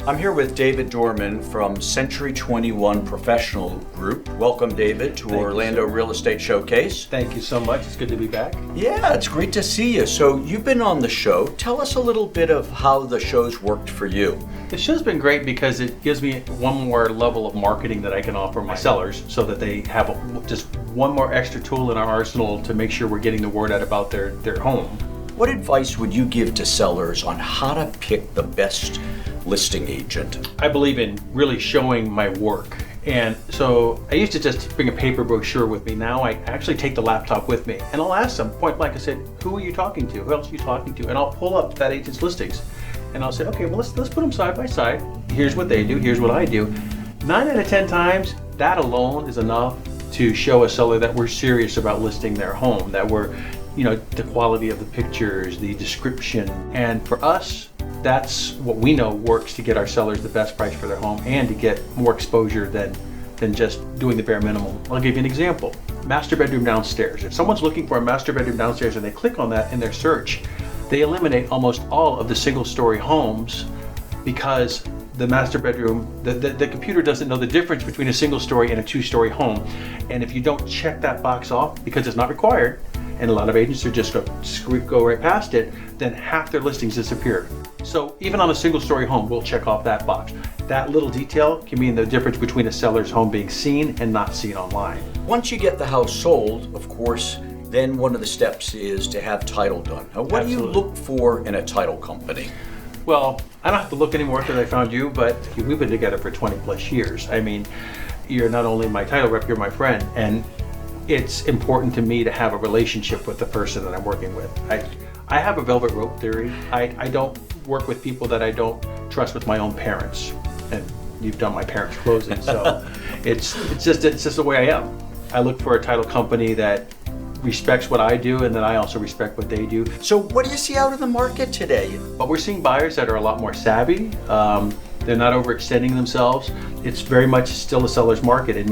I'm here with David Dorman from Century 21 Professional Group. Welcome, David, to Orlando Real Estate Showcase. Thank you so much. It's good to be back. Yeah, it's great to see you. So you've been on the show. Tell us a little bit of how the show's worked for you. The show's been great because it gives me one more level of marketing that I can offer my sellers so that they have just one more extra tool in our arsenal to make sure we're getting the word out about their home. What advice would you give to sellers on how to pick the best listing agent? I believe in really showing my work. And so I used to just bring a paper brochure with me. Now I actually take the laptop with me and I'll ask them point blank. I said, who are you talking to? Who else are you talking to? And I'll pull up that agent's listings and I'll say, okay, well, let's put them side by side. Here's what they do. Here's what I do. 9 out of 10 times, that alone is enough to show a seller that we're serious about listing their home, that we're, the quality of the pictures, the description. And for us, that's what we know works to get our sellers the best price for their home and to get more exposure than just doing the bare minimum. I'll give you an example. Master bedroom downstairs. If someone's looking for a master bedroom downstairs and they click on that in their search, they eliminate almost all of the single-story homes because the master bedroom, the computer doesn't know the difference between a single-story and a two-story home. And if you don't check that box off because it's not required, and a lot of agents are just go right past it, then half their listings disappear. So even on a single-story home, we'll check off that box. That little detail can mean the difference between a seller's home being seen and not seen online. Once you get the house sold, of course, then one of the steps is to have title done. Now, what Absolutely. do you look for in a title company? Well, I don't have to look anymore because I found you, but we've been together for 20 plus years. I mean, you're not only my title rep, you're my friend. And it's important to me to have a relationship with the person that I'm working with. I have a velvet rope theory. I don't work with people that I don't trust with my own parents. And you've done my parents' closing, so it's just the way I am. I look for a title company that respects what I do and then I also respect what they do. So what do you see out in the market today? But we're seeing buyers that are a lot more savvy. They're not overextending themselves. It's very much still a seller's market in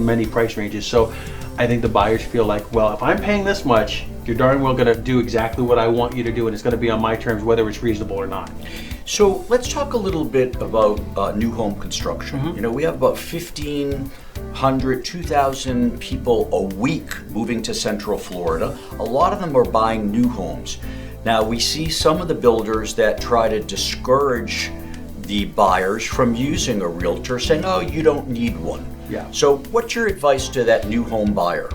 many price ranges. So I think the buyers feel like, well, if I'm paying this much, you're darn well going to do exactly what I want you to do, and it's going to be on my terms, whether it's reasonable or not. So let's talk a little bit about new home construction. Mm-hmm. We have about 1,500, 2,000 people a week moving to Central Florida. A lot of them are buying new homes. Now, we see some of the builders that try to discourage the buyers from using a realtor, saying, oh, you don't need one. Yeah. So what's your advice to that new home buyer?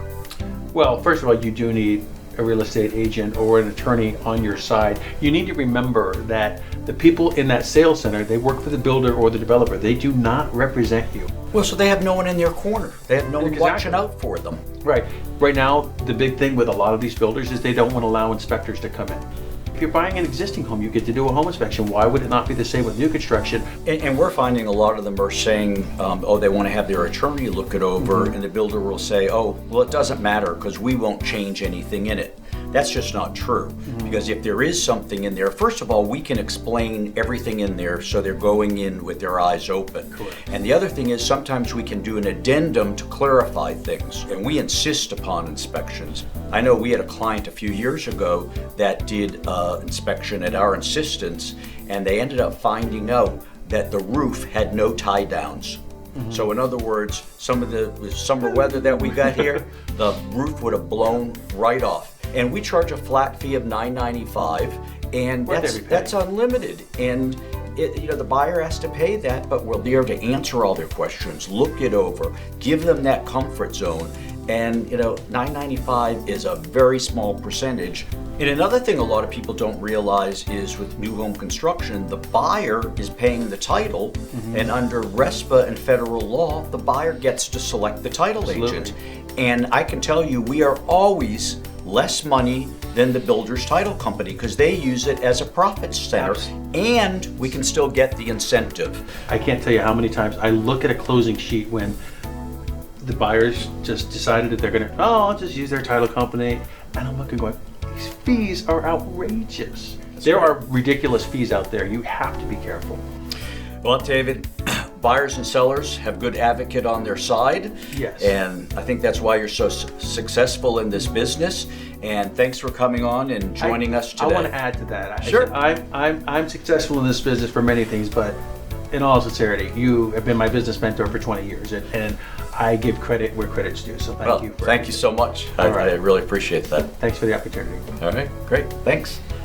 Well, first of all, you do need a real estate agent or an attorney on your side. You need to remember that the people in that sales center, they work for the builder or the developer. They do not represent you. Well, so they have no one in their corner. They have no one Exactly. watching out for them. Right. Right now, the big thing with a lot of these builders is they don't want to allow inspectors to come in. If you're buying an existing home, you get to do a home inspection. Why would it not be the same with new construction? And we're finding a lot of them are saying, they want to have their attorney look it over, and the builder will say, oh, well, it doesn't matter because we won't change anything in it. That's just not true. Because if there is something in there, first of all, we can explain everything in there so they're going in with their eyes open. Correct. And the other thing is sometimes we can do an addendum to clarify things, and we insist upon inspections. I know we had a client a few years ago that did inspection at our insistence, and they ended up finding out that the roof had no tie downs. So in other words, some of the summer weather that we got here, the roof would have blown right off. And we charge a flat fee of $9.95, and that's unlimited. And the buyer has to pay that, but we're there to answer all their questions, look it over, give them that comfort zone. And $9.95 is a very small percentage. And another thing a lot of people don't realize is with new home construction, the buyer is paying the title, and under RESPA and federal law, the buyer gets to select the title Absolutely. agent. And I can tell you, we are always less money than the builder's title company because they use it as a profit center, and we can still get the incentive. I can't tell you how many times I look at a closing sheet when the buyers just decided that they're going to, I'll just use their title company. And I'm looking going, these fees are outrageous. There are ridiculous fees out there. You have to be careful. Well, David, buyers and sellers have good advocate on their side. Yes. And I think that's why you're so successful in this business. And thanks for coming on and joining us today. I want to add to that. Sure. I'm successful in this business for many things, but in all sincerity, you have been my business mentor for 20 years, and I give credit where credit's due. So thank you. Thank you so much. I really appreciate that. Thanks for the opportunity. All right, great. Thanks.